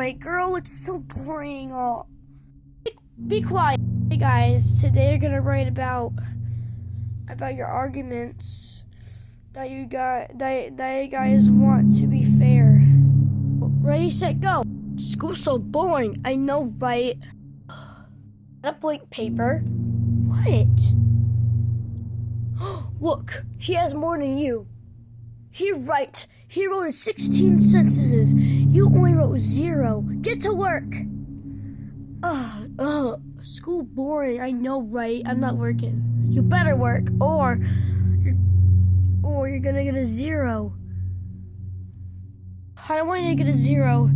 right, girl? It's so boring. Oh, be quiet. Hey guys, today we're gonna write about your arguments that you guys want to be fair. Ready, set, go. School's so boring. I know, right? A blank paper. What? Look, he has more than you. He wrote 16 sentences. You only wrote 0. Get to work. School boring. I know, right? I'm not working. You better work, or you're gonna get a 0. I don't want you to get a 0.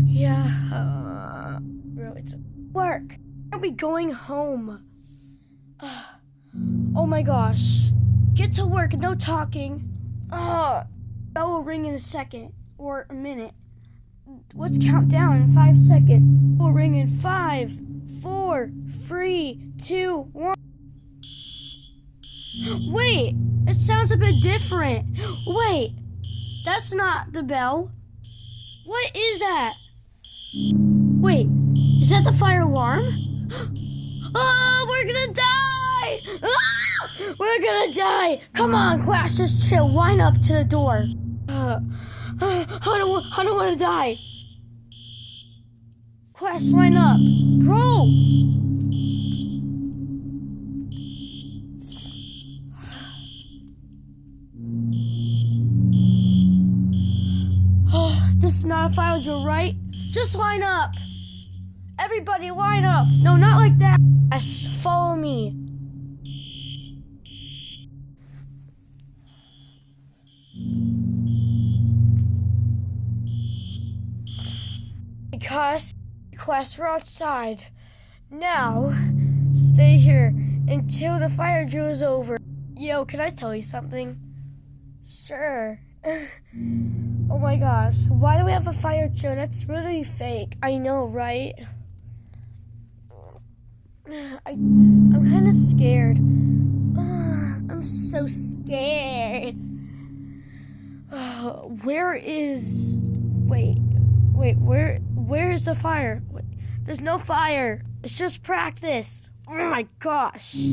Yeah. Bro, it's work. I'll be going home. Oh my gosh. Get to work. No talking. That will ring in a second or a minute. Let's count down in 5 seconds. We'll ring in 5, 4, 3, 2, 1. Wait, it sounds a bit different. Wait, that's not the bell. What is that? Wait, is that the fire alarm? Oh, we're gonna die! Ah! We're gonna die! Come on, class, just chill. Line up to the door. I don't want to die. Class, line up. Bro! This is not a fire drill, right? Just line up. Everybody line up. No, not like that. Yes, follow me. Class, we're outside. Now, stay here until the fire drill is over. Yo, can I tell you something? Sure. Oh my gosh, why do we have a fire drill? That's really fake. I know, right? I'm kind of scared. I'm so scared. Where is the fire? There's no fire. It's just practice. Oh my gosh.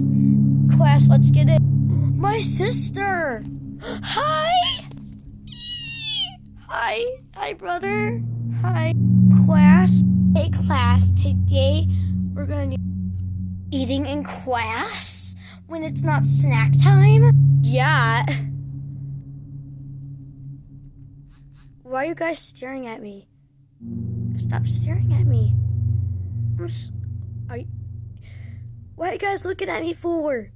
Class, let's get in. My sister. Hi. Hi, brother. Hi, class. Hey, class. Today we're gonna be eating in class when it's not snack time. Yeah. Why are you guys staring at me? Stop staring at me. What are you guys looking at me for?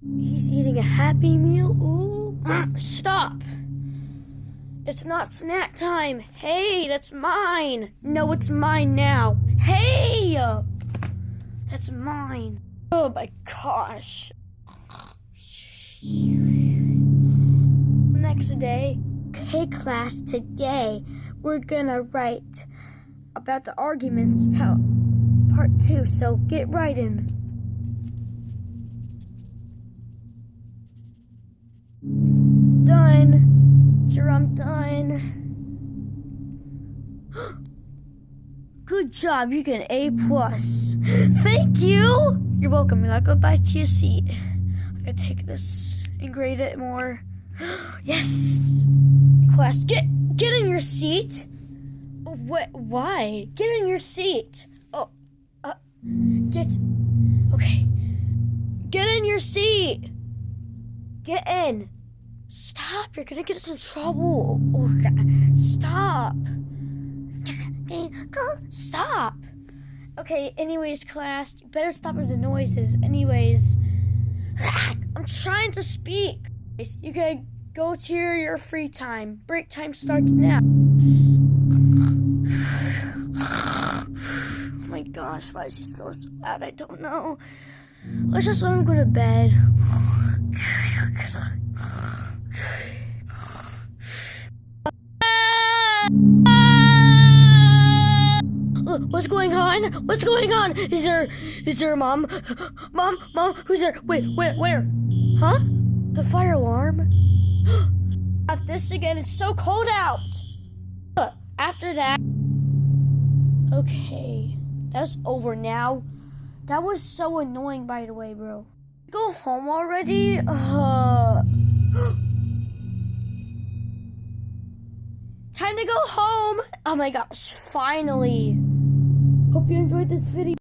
He's eating a Happy Meal? Ooh. Stop. It's not snack time. Hey, that's mine. No, it's mine now. Hey! That's mine. Oh my gosh. Next day. Okay, class, today we're gonna write about the arguments part 2, so get writing. Done. Sure, I'm done. Good job, you get an A+. Thank you! You're welcome. Now go back to your seat. I'm gonna take this and grade it more. Yes! Class, get in your seat. What? Why? Get in your seat. Okay. Get in your seat. Get in. Stop, you're gonna get us in trouble. Stop. Stop. Okay, anyways, class, you better stop with the noises. Anyways, I'm trying to speak. You gotta go to your free time. Break time starts now. Oh my gosh, why is he still so loud? I don't know. Let's just let him go to bed. What's going on? What's going on? Is there a mom? Mom, who's there? Wait, where? Huh? The fire alarm? Not this again, it's so cold out. After that, Okay, that's over now. That was so annoying, by the way, bro. Go home already? Time to go home. Oh my gosh, finally. Hope you enjoyed this video.